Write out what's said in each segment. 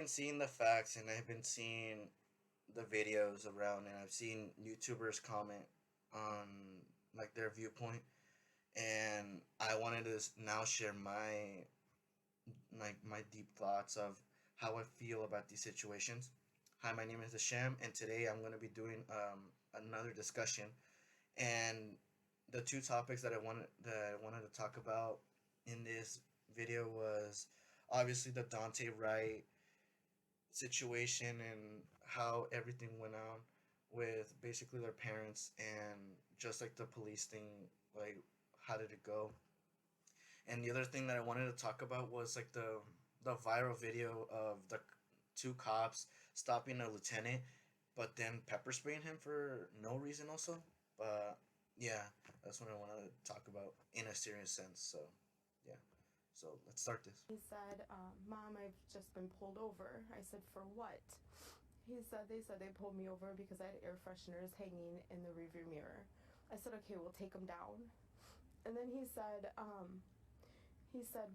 seeing the facts and I've been seeing the videos around, and I've seen YouTubers comment on like their viewpoint, and I wanted to now share my deep thoughts of how I feel about these situations. Hi, my name is Asham, and today I'm going to be doing another discussion. And the two topics that I wanted to talk about in this video was obviously the Daunte Wright situation and how everything went on with basically their parents, and just like the police thing, like how did it go? And the other thing that I wanted to talk about was like the viral video of the two cops stopping a lieutenant, but then pepper spraying him for no reason also. But yeah, that's what I want to talk about in a serious sense. So yeah, so let's start this. He said, Mom, I've just been pulled over. I said, for what? They said they pulled me over because I had air fresheners hanging in the rearview mirror. I said, okay, we'll take them down. And then he said,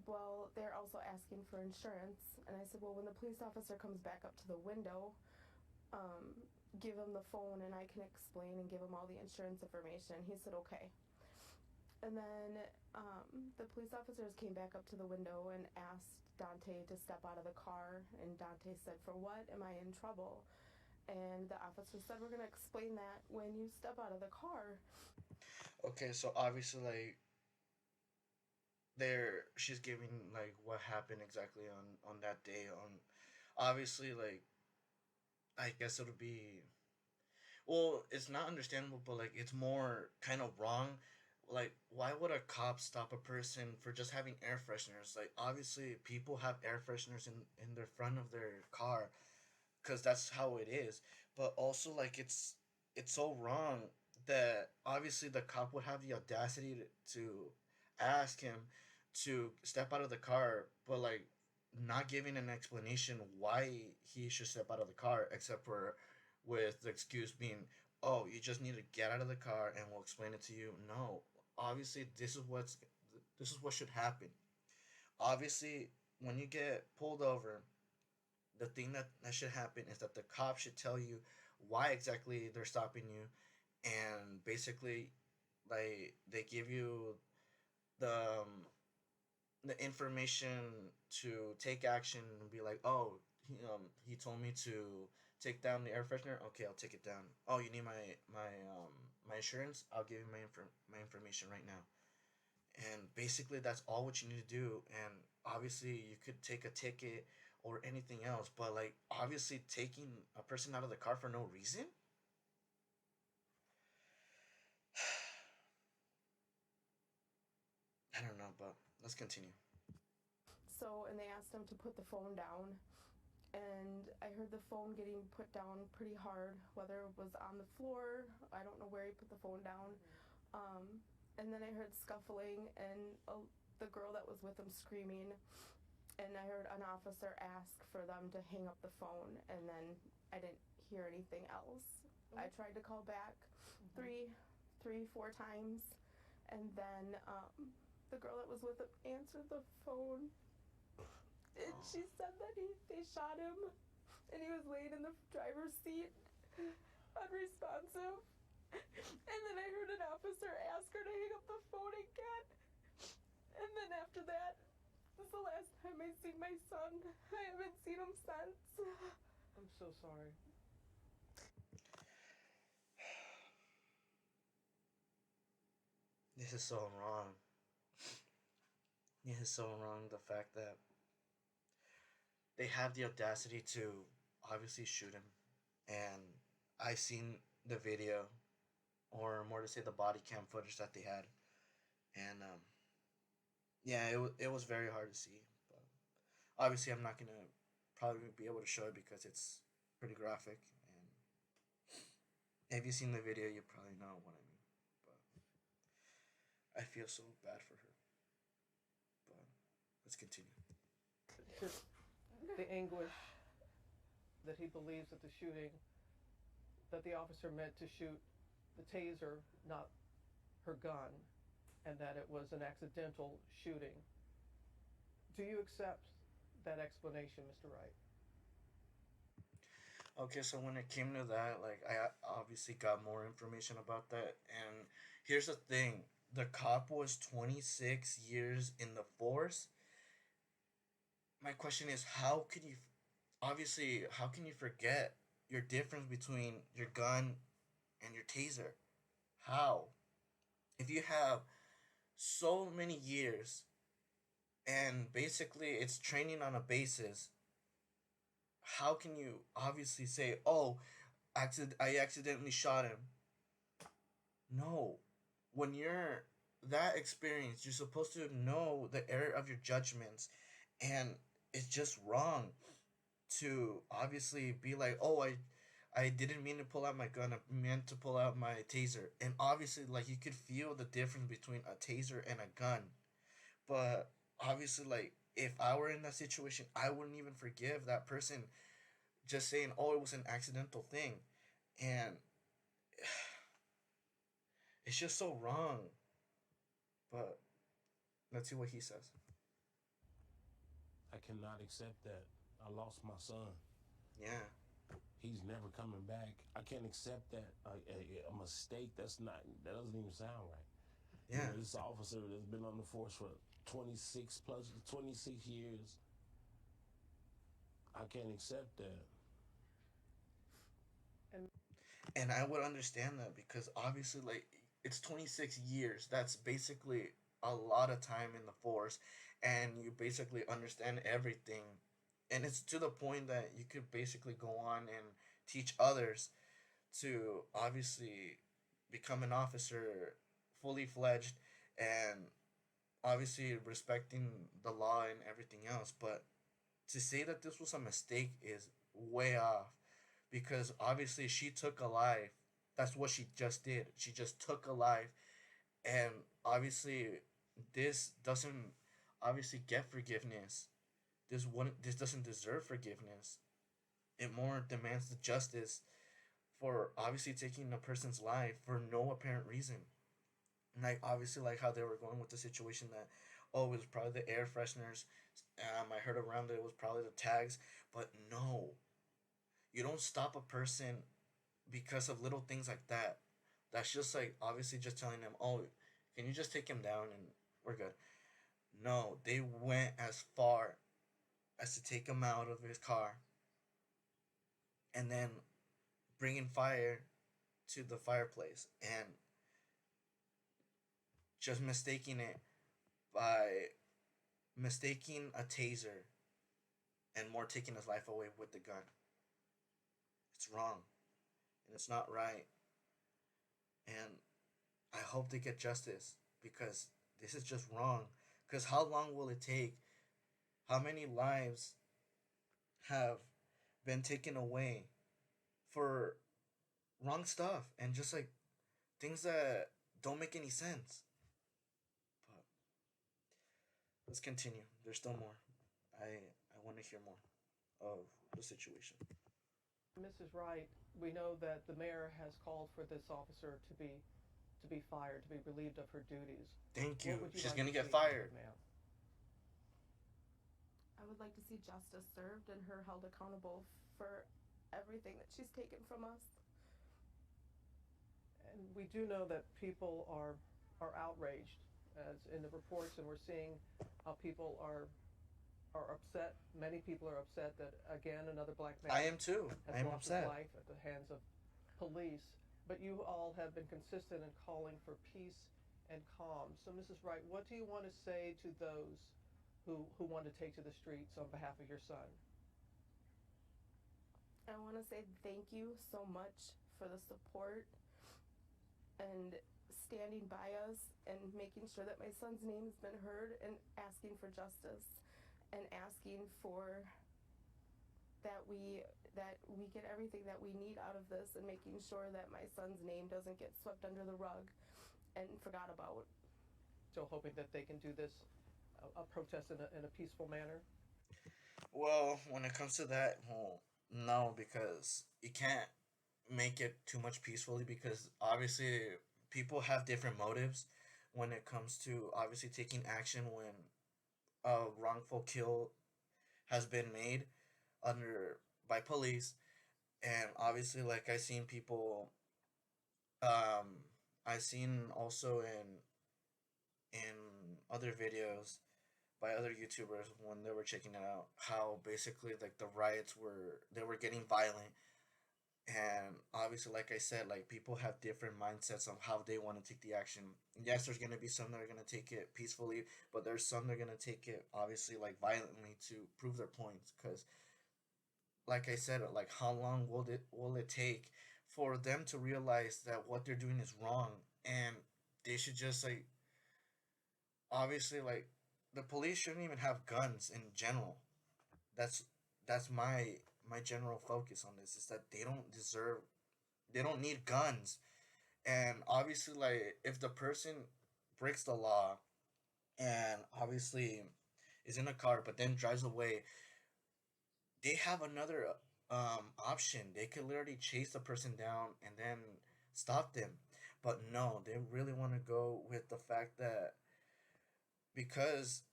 well, they're also asking for insurance. And I said, well, when the police officer comes back up to the window, um, give him the phone and I can explain and give him all the insurance information. He said, okay. And then the police officers came back up to the window and asked Daunte to step out of the car. And Daunte said, for what? Am I in trouble? And the officer said, we're going to explain that when you step out of the car. Okay, so obviously like there she's giving like what happened exactly on that day. On obviously like I guess it'll be, well, it's not understandable, but like it's more kind of wrong. Like, why would a cop stop a person for just having air fresheners? Like, obviously, people have air fresheners in their front of their car, because that's how it is. But also, like, it's so wrong that obviously the cop would have the audacity to ask him to step out of the car, but like not giving an explanation why he should step out of the car, except for with the excuse being, "Oh, you just need to get out of the car and we'll explain it to you." No, obviously this is what should happen. Obviously, when you get pulled over, the thing that should happen is that the cop should tell you why exactly they're stopping you, and basically like they give you the the information to take action and be like, oh, he told me to take down the air freshener. Okay, I'll take it down. Oh, you need my insurance? I'll give you my information right now. And basically, that's all what you need to do. And obviously, you could take a ticket or anything else, but like obviously taking a person out of the car for no reason. I don't know, but let's continue. So, and they asked him to put the phone down. And I heard the phone getting put down pretty hard, whether it was on the floor. I don't know where he put the phone down. And then I heard scuffling and the girl that was with him screaming. And I heard an officer ask for them to hang up the phone, and then I didn't hear anything else. I tried to call back four times, and then the girl that was with him answered the phone, and she said that they shot him, and he was laying in the driver's seat, unresponsive. And then I heard an officer ask her to hang up the phone again. And then after that, this is the last time I seen my son. I haven't seen him since. I'm so sorry. This is so wrong. This is so wrong. The fact that they have the audacity to obviously shoot him, and I seen the video, or more to say, the body cam footage that they had, and yeah, it was very hard to see. But obviously, I'm not gonna probably be able to show it because it's pretty graphic. And if you've seen the video, you probably know what I mean. But I feel so bad for her. But let's continue. Just the anguish that he believes that the shooting, that the officer meant to shoot the taser, not her gun, and that it was an accidental shooting. Do you accept that explanation, Mr. Wright? Okay, so when it came to that, like I obviously got more information about that, and here's the thing: the cop was 26 years in the force. My question is, how can you, obviously, how can you forget your difference between your gun and your taser? How? If you have so many years and basically it's training on a basis, how can you obviously say, "Oh, I accidentally shot him"? No. When you're that experienced, you're supposed to know the error of your judgments, and it's just wrong to obviously be like, "Oh, I didn't mean to pull out my gun. I meant to pull out my taser." And obviously, like you could feel the difference between a taser and a gun. But obviously, like if I were in that situation, I wouldn't even forgive that person just saying, "Oh, it was an accidental thing," and it's just so wrong. But let's see what he says. I cannot accept that. I lost my son. Yeah, He's never coming back. I can't accept that. A mistake. That's not. That doesn't even sound right. You yeah, know, this officer that's been on the force for 26 years. I can't accept that. And and I would understand that because obviously, like it's 26 years. That's basically a lot of time in the force, and you basically understand everything, and it's to the point that you could basically go on and teach others to obviously become an officer fully fledged and obviously respecting the law and everything else. But to say that this was a mistake is way off because obviously she took a life. That's what she just did. She just took a life, and obviously this doesn't obviously get forgiveness. This doesn't deserve forgiveness. It more demands the justice for obviously taking a person's life for no apparent reason. Like obviously like how they were going with the situation that, oh, it was probably the air fresheners. I heard around that it was probably the tags, but no, you don't stop a person because of little things like that. That's just like obviously just telling them, oh, can you just take him down and we're good. No, they went as far as to take him out of his car and then bringing fire to the fireplace and just mistaking it by mistaking a taser and more taking his life away with the gun. It's wrong and it's not right. And I hope they get justice because this is just wrong. Because how long will it take? How many lives have been taken away for wrong stuff and just like things that don't make any sense? But let's continue. There's still more. I want to hear more of the situation. Mrs. Wright, we know that the mayor has called for this officer to be fired, to be relieved of her duties. Thank you. What would you She's like gonna to get see, fired. ma'am? I would like to see justice served and her held accountable for everything that she's taken from us. And we do know that people are outraged, as in the reports, and we're seeing how people are upset. Many people are upset that again another black I man am too. has I am lost his upset. life at the hands of police. But you all have been consistent in calling for peace and calm. So, Mrs. Wright, what do you want to say to those who want to take to the streets on behalf of your son? I want to say thank you so much for the support and standing by us and making sure that my son's name has been heard and asking for justice and asking for that we get everything that we need out of this and making sure that my son's name doesn't get swept under the rug and forgot about. So, hoping that they can do this a protest in a peaceful manner. Well, when it comes to that, well, no, because you can't make it too much peacefully because obviously people have different motives when it comes to obviously taking action when a wrongful kill has been made under by police. And obviously, like I seen people, um, I seen also in other videos by other YouTubers when they were checking it out how basically like the riots were they were getting violent. And obviously, like I said, like people have different mindsets on how they want to take the action. Yes, there's gonna be some that are gonna take it peacefully, but there's some that are gonna take it obviously like violently to prove their points. Because, like I said, like how long will it take for them to realize that what they're doing is wrong, and they should just like obviously like the police shouldn't even have guns in general. That's that's my general focus on this is that they don't need guns. And obviously like if the person breaks the law and obviously is in a car but then drives away, they have another option. They could literally chase the person down and then stop them. But no, they really want to go with the fact that because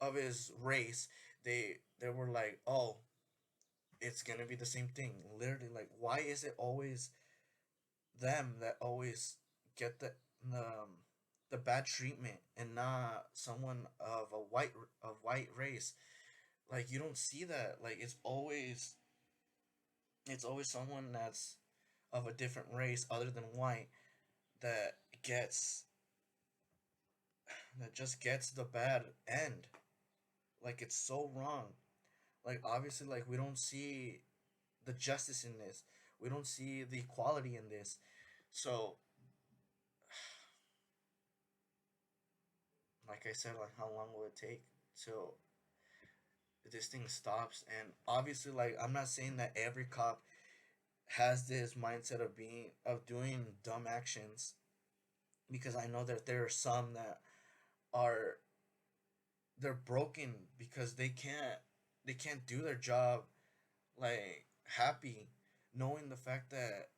of his race, they were like, "Oh, it's going to be the same thing." Literally like why is it always them that always get the bad treatment and not someone of white race? Like you don't see that. Like it's always someone that's of a different race other than white that gets that just gets the bad end. Like it's so wrong. Like obviously like we don't see the justice in this. We don't see the equality in this. So like I said, like how long will it take till this thing stops? And obviously like I'm not saying that every cop has this mindset of doing dumb actions, because I know that there are some that are they're broken because they can't do their job like happy, knowing the fact that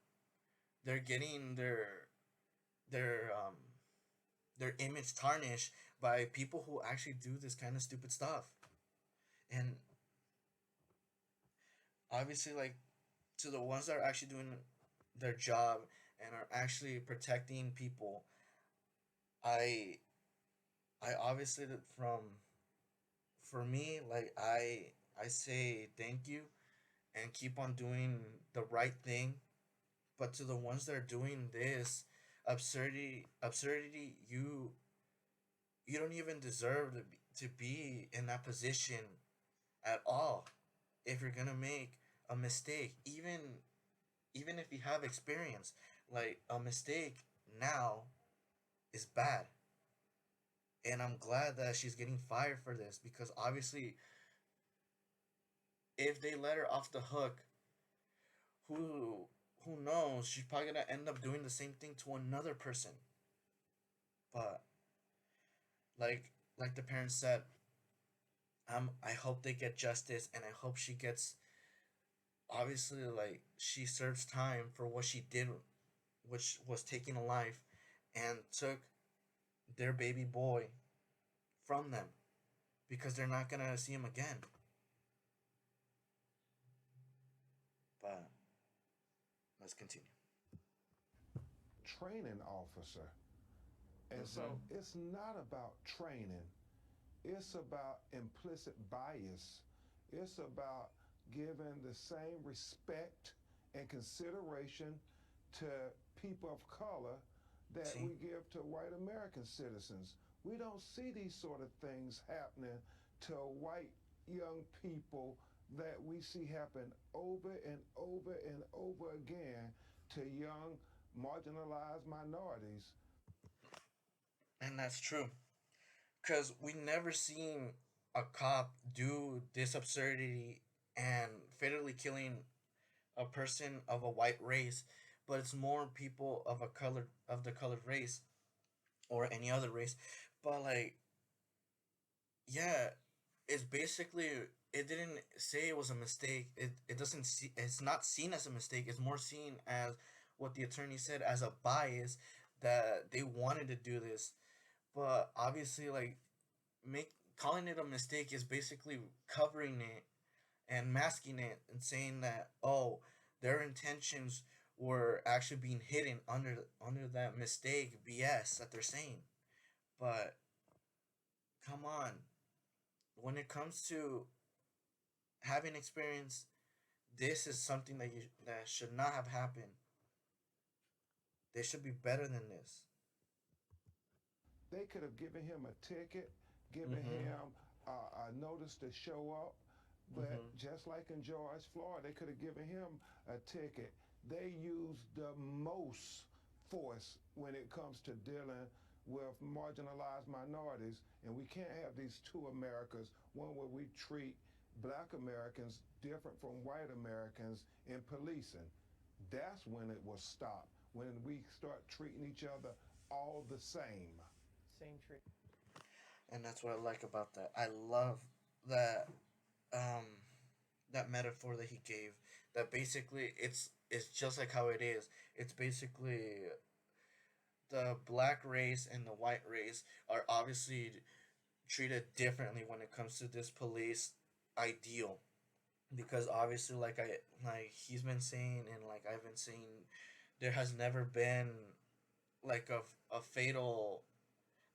they're getting their their image tarnished by people who actually do this kind of stupid stuff. And obviously like to the ones that are actually doing their job and are actually protecting people, I I obviously from for me like I say thank you and keep on doing the right thing. But to the ones that are doing this absurdity, you don't even deserve to be in that position at all. If you're gonna make a mistake, even if you have experience, like a mistake now is bad. And I'm glad that she's getting fired for this, because obviously if they let her off the hook, who who knows, she's probably gonna end up doing the same thing to another person. But like the parents said, I hope they get justice, and I hope she gets obviously like she serves time for what she did, which was taking a life and took their baby boy from them, because they're not gonna see him again. But let's continue. Training officer. And so Mm-hmm. it's not about training, it's about implicit bias. It's about giving the same respect and consideration to people of color that See, we give to white American citizens. We don't see these sort of things happening to white young people that we see happen over and over and over again to young marginalized minorities. and that's true, because we never seen a cop do this absurdity and fatally killing a person of a white race, but it's more people of the colored race or any other race. But like, yeah, it's basically it didn't say it was a mistake. It doesn't see it's not seen as a mistake. It's more seen as what the attorney said as a bias, that they wanted to do this. But obviously like make calling it a mistake is basically covering it and masking it and saying that, oh, their intentions were actually being hidden under that mistake BS that they're saying. But come on, when it comes to having experience, this is something that should not have happened. They should be better than this. They could have given him a ticket, given Mhm. him a notice to show up, but Mhm. just like in George Floyd, they could have given him a ticket. They use the most force when it comes to dealing with marginalized minorities, and we can't have these two Americas, one where we treat black Americans different from white Americans in policing. That's when it will stop, when we start treating each other all the same. Same tree. And that's what I like about that. I love that um that metaphor that he gave. That basically it's just like how it is. It's basically the black race and the white race are obviously treated differently when it comes to this police ideal, because obviously like he's been saying and like I've been saying, there has never been like a fatal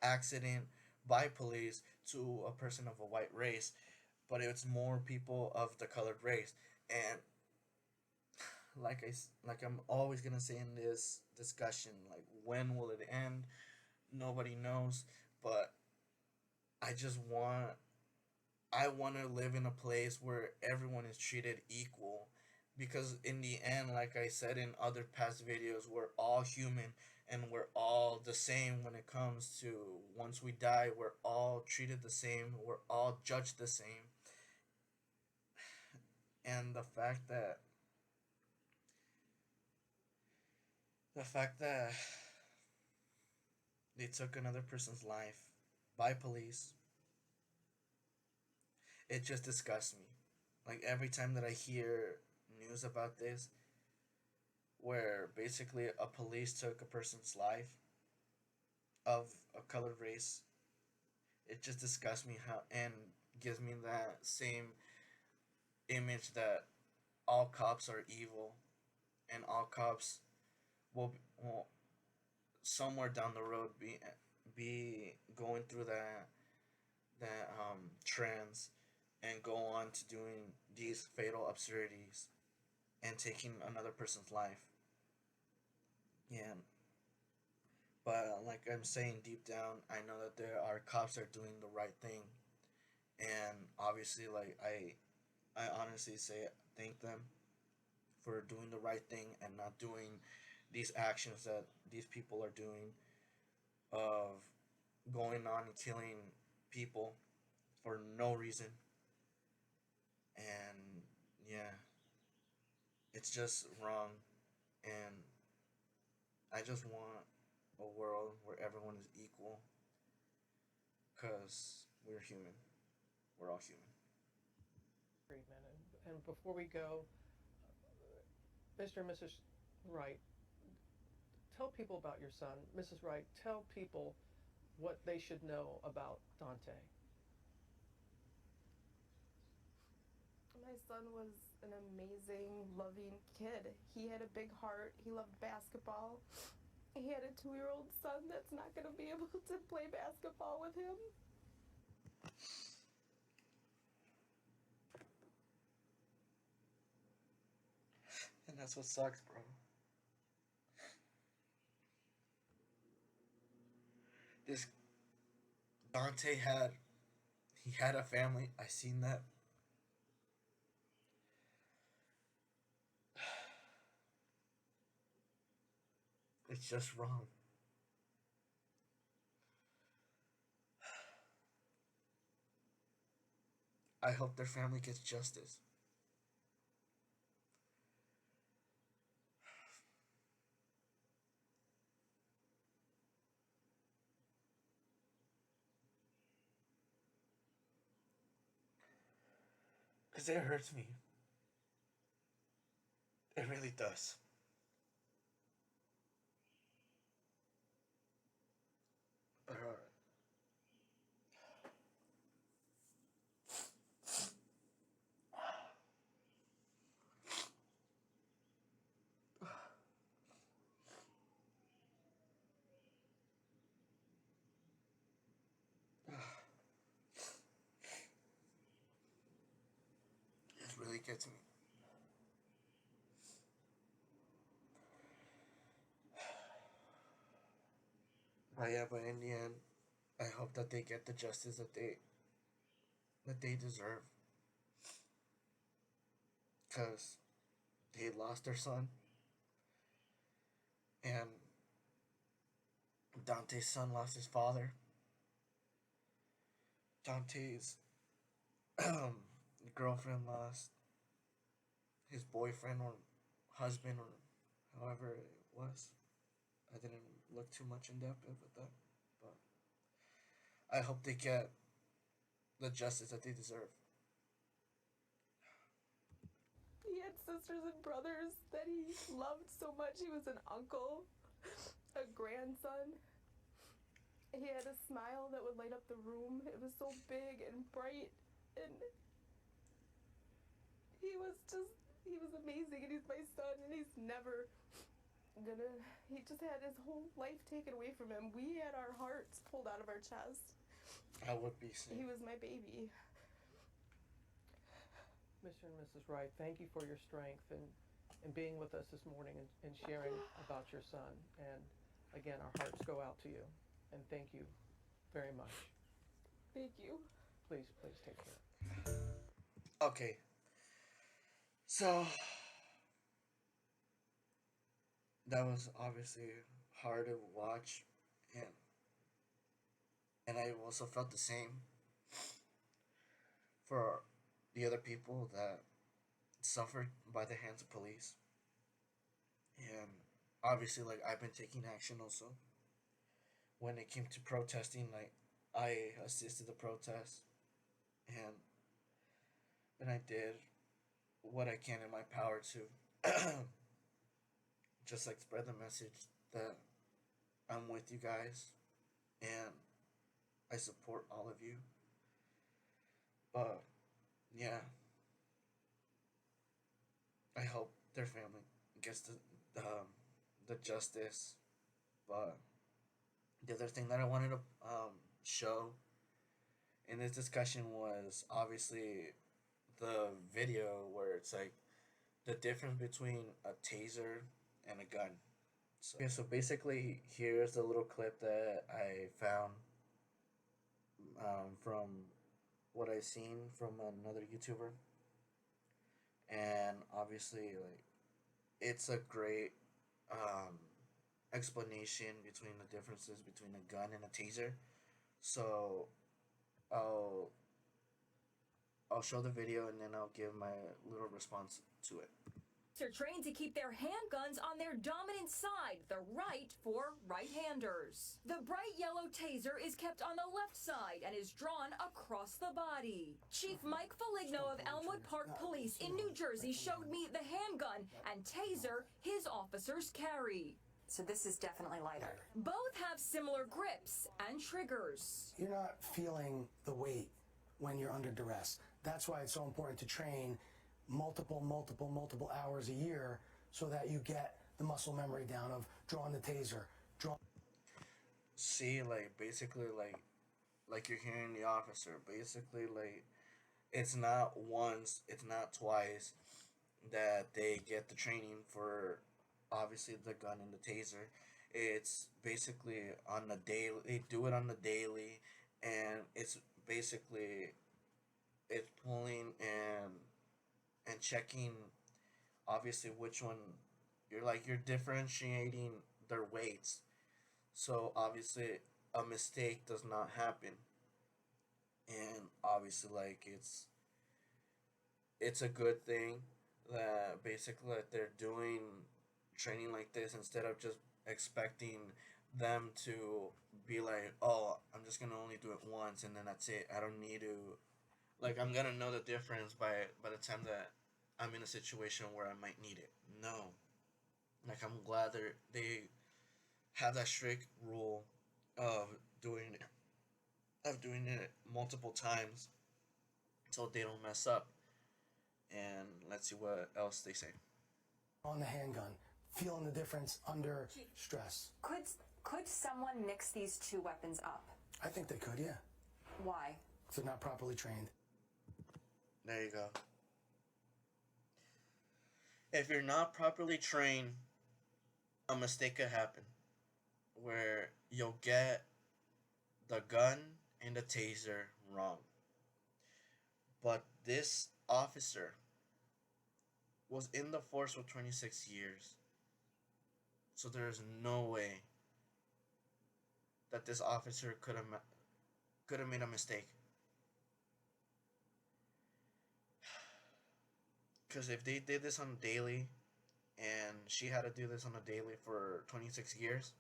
accident by police to a person of a white race, but it's more people of the colored race. And like I'm always gonna say in this discussion, like when will it end? Nobody knows, but I just want I want to live in a place where everyone is treated equal, because in the end, like I said in other past videos, we're all human and we're all the same when it comes to once we die, we're all treated the same, we're all judged the same. And the fact that they took another person's life by police, it just disgusts me. Like every time that I hear news about this, where basically a police took a person's life of a colored race, it just disgusts me how and gives me that same image that all cops are evil and all cops will somewhere down the road be going through that trends and go on to doing these fatal absurdities and taking another person's life. Yeah, but like I'm saying, deep down, I know that there are cops that are doing the right thing, and obviously, like I honestly say thank them for doing the right thing and not doing these actions that these people are doing of going on and killing people for no reason. And yeah, it's just wrong, and I just want a world where everyone is equal, because we're human. We're all human. Treatment. And before we go, Mr. and Mrs. Wright, tell people about your son. Mrs. Wright, tell people what they should know about Daunte. My son was an amazing, loving kid. He had a big heart. He loved basketball. He had a 2-year-old son that's not going to be able to play basketball with him. And that's what sucks, bro. This Dante had a family. I seen that. It's just wrong. I hope their family gets justice. Because it hurts me. It really does. But alright. really gets me. But yeah, but in the end, I hope that they get the justice that they deserve, because they lost their son, and Dante's son lost his father. Dante's girlfriend lost his boyfriend or husband or however it was. I didn't look too much in depth with that, but I hope they get the justice that they deserve. He had sisters and brothers that he loved so much. He was an uncle, a grandson. He had a smile that would light up the room. It was so big and bright, and he was amazing, and he's my son, and he just had his whole life taken away from him. We had our hearts pulled out of our chest. I would be sick. He was my baby. Mr. and Mrs. Wright, thank you for your strength and being with us this morning and sharing about your son. And again, our hearts go out to you. And thank you very much. Thank you. Please take care. Okay. So that was obviously hard to watch, and I also felt the same for the other people that suffered by the hands of police. And obviously, like, I've been taking action also. When it came to protesting, like, I assisted the protest, and I did what I can in my power to just like spread the message that I'm with you guys and I support all of you. But yeah, I hope their family gets the justice. But the other thing that I wanted to show in this discussion was obviously the video where it's like the difference between a taser and a gun. So basically, here's a little clip that I found from what I seen from another YouTuber, and obviously, like, it's a great explanation between the differences between a gun and a taser. So I'll show the video and then I'll give my little response to it. They're trained to keep their handguns on their dominant side, the right for right-handers. The bright yellow taser is kept on the left side and is drawn across the body. Chief Mike Foligno of Elmwood Park Police in New Jersey showed me the handgun and taser his officers carry. So this is definitely lighter. Both have similar grips and triggers. You're not feeling the weight when you're under duress. That's why it's so important to train multiple hours a year so that you get the muscle memory down of drawing the taser. See, like, basically, like you're hearing the officer. Basically, like, it's not once, it's not twice that they get the training for obviously the gun and the taser. It's basically on the daily. They do it on the daily, and it's basically it's pulling and checking obviously which one you're differentiating their weights, so obviously a mistake does not happen. And obviously, like, it's a good thing that basically that they're doing training like this instead of just expecting them to be like, oh, I'm just gonna only do it once and then that's it. I don't need to, like, I'm gonna know the difference by the time that I'm in a situation where I might need it. No. Like, I'm glad they have that strict rule of doing it multiple times so they don't mess up. And let's see what else they say. On the handgun, feeling the difference under stress. Could someone mix these two weapons up? I think they could, yeah. Why? If they're not properly trained. There you go. If you're not properly trained, a mistake could happen where you'll get the gun and the taser wrong. But this officer was in the force for 26 years. So there's no way that this officer could have made a mistake. Because if they did this on a daily, and she had to do this on a daily for 26 years,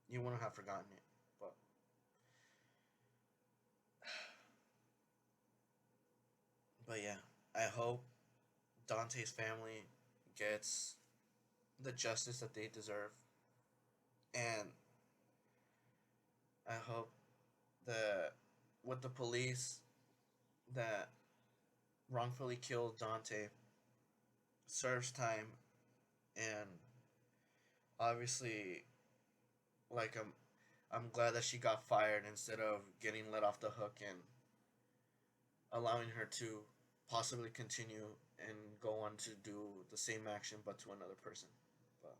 you wouldn't have forgotten it. But yeah, I hope Dante's family gets the justice that they deserve, and I hope that with the police that wrongfully killed Dante serves time, and obviously, like I'm glad that she got fired instead of getting let off the hook and allowing her to possibly continue and go on to do the same action but to another person. But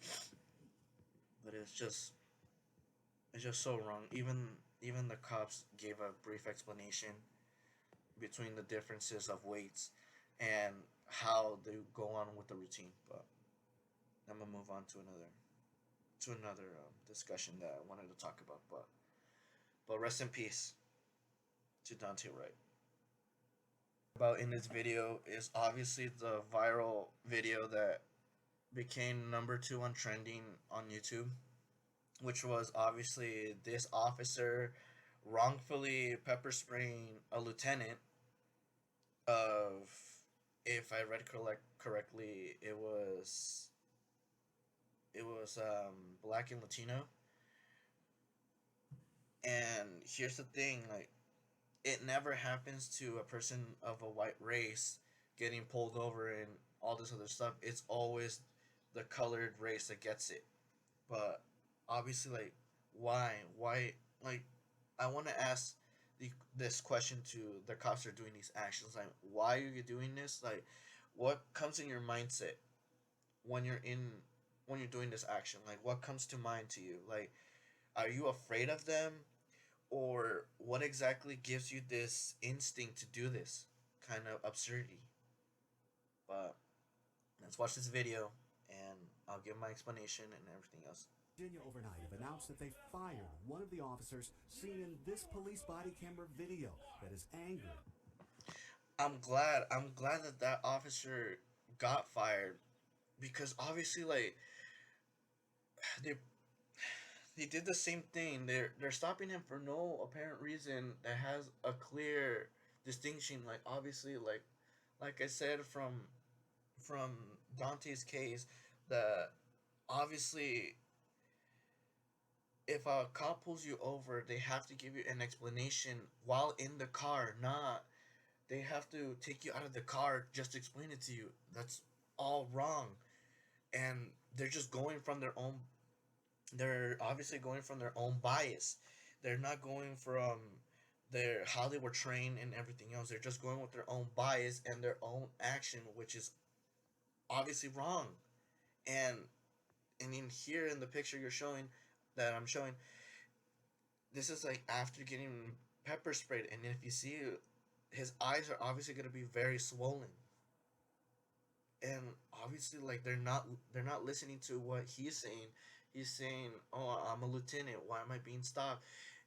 yeah, but it's just so wrong. Even the cops gave a brief explanation between the differences of weights and how they go on with the routine. But I'm gonna move on to another discussion that I wanted to talk about. But rest in peace to Daunte Wright. About in this video is obviously the viral video that became number two on trending on YouTube, which was obviously this officer wrongfully pepper spraying a lieutenant of, if I read correctly, it was black and Latino. And here's the thing, like, it never happens to a person of a white race getting pulled over and all this other stuff. It's always the colored race that gets it. But obviously, like, why, like, I want to ask this question to the cops that are doing these actions, like, why are you doing this? Like, what comes in your mindset when you're in when you're doing this action? Like, what comes to mind to you? Like, are you afraid of them, or what exactly gives you this instinct to do this kind of absurdity? But let's watch this video, and I'll give my explanation and everything else. Virginia overnight have announced that they fired one of the officers seen in this police body camera video that is angry. I'm glad that that officer got fired, because obviously, like, they they did the same thing. They're stopping him for no apparent reason that has a clear distinction. Like, obviously, like I said from Dante's case, that obviously, if a cop pulls you over, they have to give you an explanation while in the car. Not they have to take you out of the car just to explain it to you. That's all wrong. And they're just going from their own, they're obviously going from their own bias. They're not going from their how they were trained and everything else. They're just going with their own bias and their own action, which is obviously wrong. And in here in the picture you're showing, that I'm showing, this is like after getting pepper sprayed, and if you see, his eyes are obviously going to be very swollen. And obviously, like, they're not listening to what he's saying. He's saying, "Oh, I'm a lieutenant. Why am I being stopped?"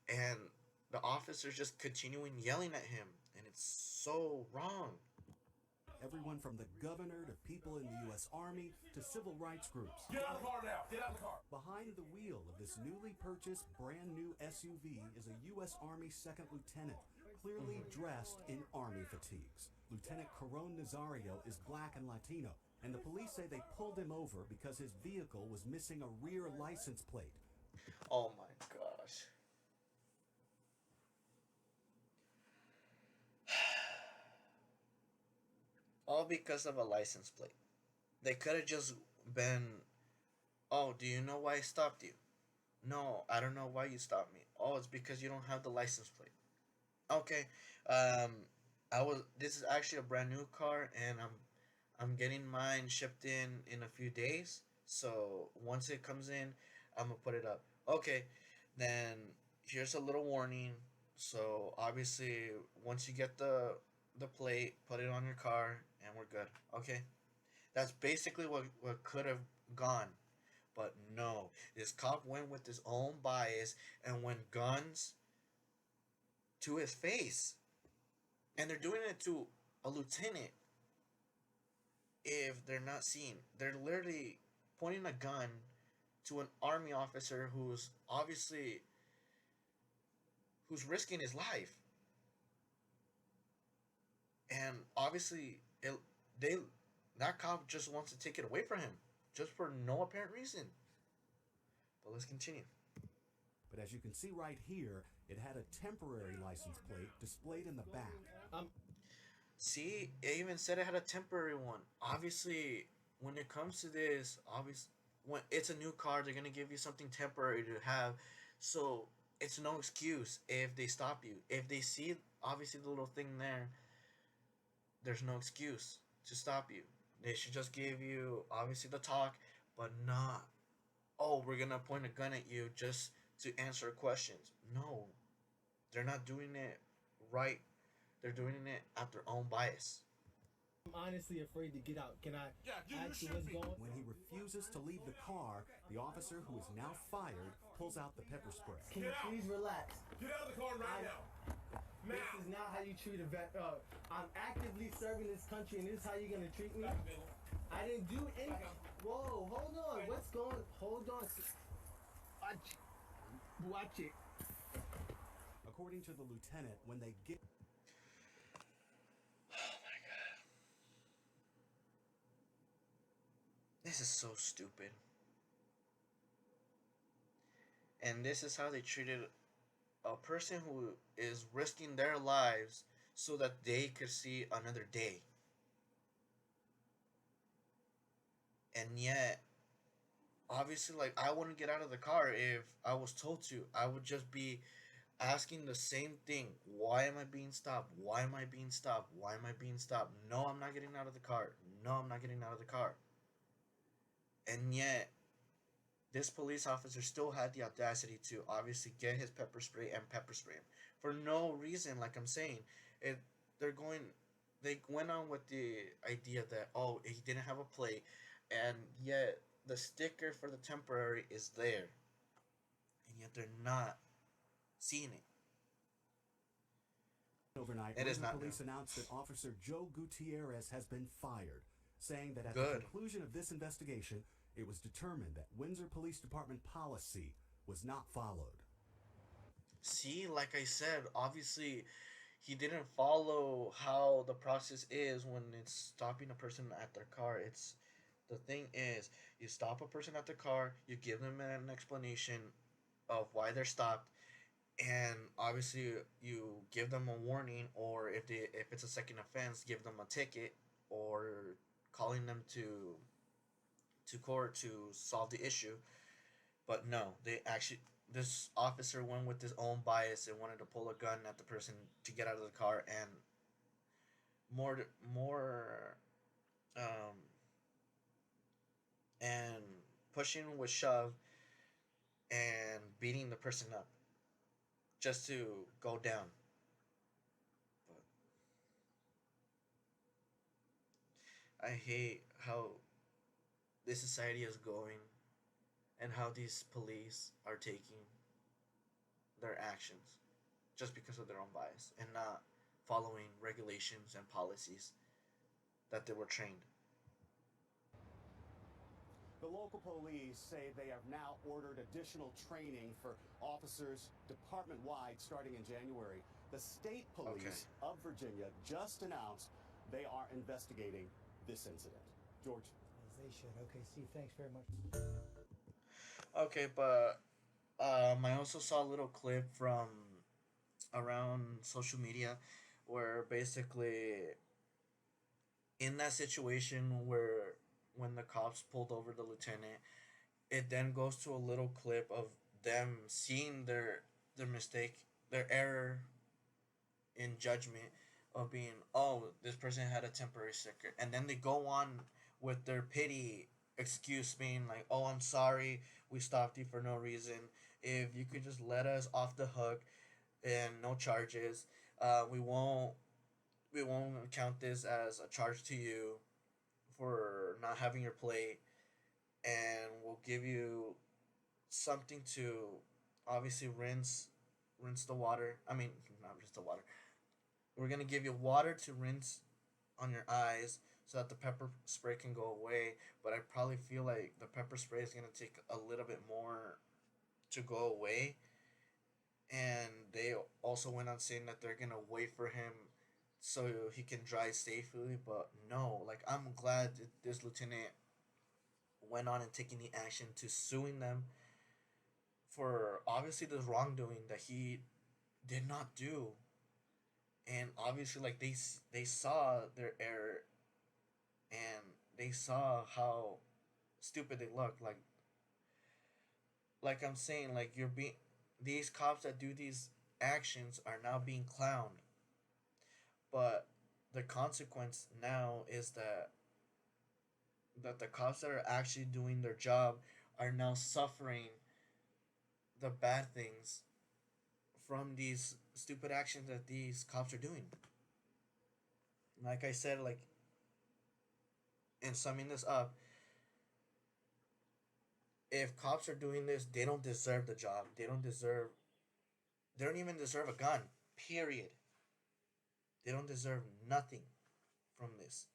And the officer's just continuing yelling at him, and it's so wrong. Everyone from the governor to people in the U.S. Army to civil rights groups. Get out of the car now! Get out of the car! Behind the wheel of this newly purchased brand new SUV is a U.S. Army second lieutenant, clearly dressed in Army fatigues. Lieutenant Caron Nazario is black and Latino, and the police say they pulled him over because his vehicle was missing a rear license plate. Oh my gosh. All because of a license plate. They could have just been, "Oh, do you know why I stopped you?" "No, I don't know why you stopped me." "Oh, it's because you don't have the license plate." "Okay, um, I was. This is actually a brand new car, and I'm getting mine shipped in a few days. So once it comes in, I'm gonna put it up. Okay, then here's a little warning. So obviously, once you get the plate, put it on your car, and we're good. Okay, that's basically what could have gone. But no, this cop went with his own bias and went guns to his face. And they're doing it to a lieutenant if they're not seen. They're literally pointing a gun to an army officer who's risking his life. And obviously they that cop just wants to take it away from him just for no apparent reason. But let's continue. But as you can see right here, it had a temporary license plate displayed in the back. See, it even said it had a temporary one. Obviously, when it comes to this, obviously, when it's a new car, they're gonna give you something temporary to have. So it's no excuse if they stop you. If they see obviously the little thing there, there's no excuse to stop you. They should just give you obviously the talk, but not. Oh, we're gonna point a gun at you just to answer questions. No, they're not doing it right. They're doing it at their own bias. I'm honestly afraid to get out. Can I ask you what's going on? When he refuses to leave the car, the officer, who is now fired, pulls out the pepper spray. Can you please relax? Get out of the car right now. This is not how you treat a vet. I'm actively serving this country, and this is how you're gonna treat me? I didn't do anything. Whoa, hold on. What's going? Hold on. Watch it. Watch it. According to the lieutenant, when they get This is so stupid. And this is how they treated a person who is risking their lives so that they could see another day. And yet, obviously, like, I wouldn't get out of the car if I was told to. I would just be asking the same thing. Why am I being stopped? Why am I being stopped? Why am I being stopped? No, I'm not getting out of the car. No, I'm not getting out of the car. And yet, this police officer still had the audacity to obviously get his pepper spray and pepper spray him for no reason. Like I'm saying, it they went on with the idea that, oh, he didn't have a plate, and yet the sticker for the temporary is there, and yet they're not seeing it. Overnight, It is not police new. announced that Officer Joe Gutierrez has been fired, saying that at the Good. conclusion of this investigation, it was determined that Windsor Police Department policy was not followed. See, like I said, obviously he didn't follow how the process is when it's stopping a person at their car. It's the thing is, you stop a person at the car, you give them an explanation of why they're stopped, and obviously you give them a warning, or if it's a second offense, give them a ticket, or calling them to court to solve the issue. But no, they actually this officer went with his own bias and wanted to pull a gun at the person to get out of the car, and more um and pushing with shove and beating the person up just to go down. But I hate how this society is going and how these police are taking their actions just because of their own bias and not following regulations and policies that they were trained. The local police say they have now ordered additional training for officers department-wide starting in January. The state police of Virginia just announced they are investigating this incident. George? As they should. Okay, Steve, thanks very much. Okay, but I also saw a little clip from around social media where basically in that situation where when the cops pulled over the lieutenant, it then goes to a little clip of them seeing their mistake, their error in judgment of being, oh, this person had a temporary sticker, and then they go on with their pity excuse, being like, oh, I'm sorry, we stopped you for no reason. If you could just let us off the hook and no charges, we won't count this as a charge to you for not having your plate, and we'll give you something to obviously rinse the water. I mean, not rinse the water. We're gonna give you water to rinse on your eyes so that the pepper spray can go away. But I probably feel like the pepper spray is gonna take a little bit more to go away. And they also went on saying that they're gonna wait for him so he can drive safely. But no, like, I'm glad that this lieutenant went on and taking the action to suing them for obviously the wrongdoing that he did not do. And obviously, like, they saw their error, and they saw how stupid they looked. Like I'm saying, like, you're being, these cops that do these actions are now being clowned. But the consequence now is that the cops that are actually doing their job are now suffering the bad things from these stupid actions that these cops are doing. Like I said, like, in summing this up, if cops are doing this, they don't deserve the job. They don't even deserve a gun. Period. They don't deserve nothing from this.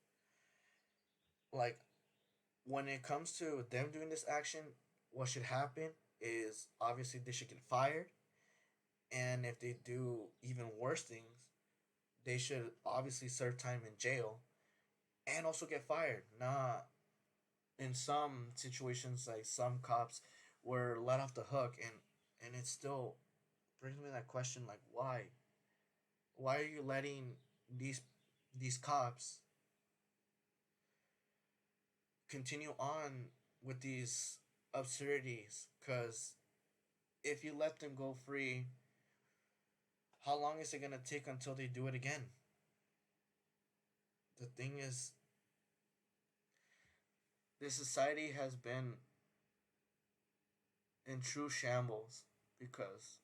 Like, when it comes to them doing this action, what should happen is obviously they should get fired, and if they do even worse things, they should obviously serve time in jail and also get fired. Not in some situations, like, some cops were let off the hook, and it still brings me that question, like, why are you letting these these cops continue on with these absurdities? Because if you let them go free, how long is it gonna take until they do it again? The thing is, this society has been in true shambles because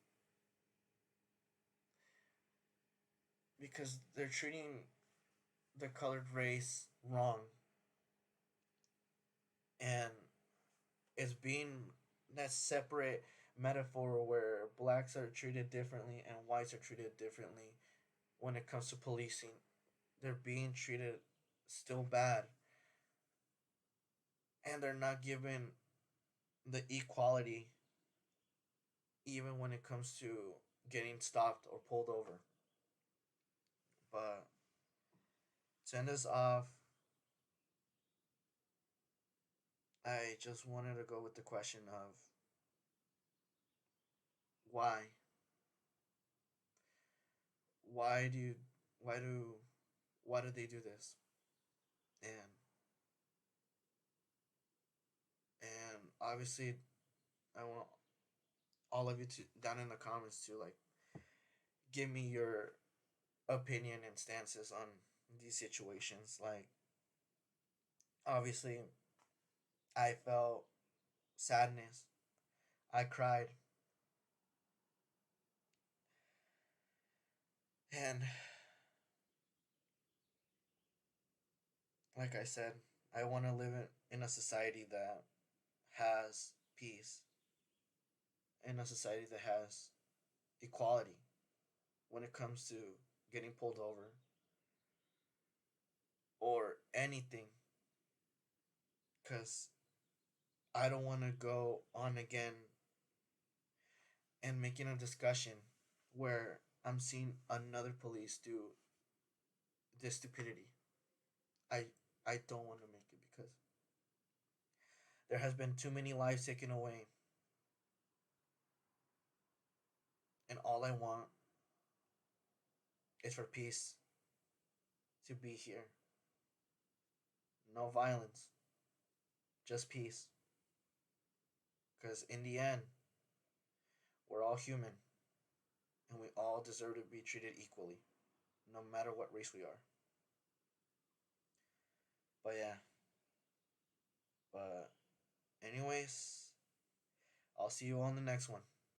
they're treating the colored race wrong, and it's being that separate metaphor where blacks are treated differently and whites are treated differently when it comes to policing. They're being treated still bad, and they're not given the equality even when it comes to getting stopped or pulled over. But to end this off, I just wanted to go with the question of why. Why do you, why do why do they do this? And obviously, I want all of you to down in the comments to, like, give me your opinion and stances on these situations. Like, obviously, I felt sadness. I cried. And like I said, I want to live in a society that has peace, in a society that has equality when it comes to getting pulled over or anything. Because I don't want to go on again and making a discussion where I'm seeing another police do this stupidity. I I don't want to make it because there has been too many lives taken away, and all I want is for peace to be here. No violence, just peace. Because in the end, we're all human, and we all deserve to be treated equally. no matter what race we are. But yeah. But anyways, I'll see you on the next one.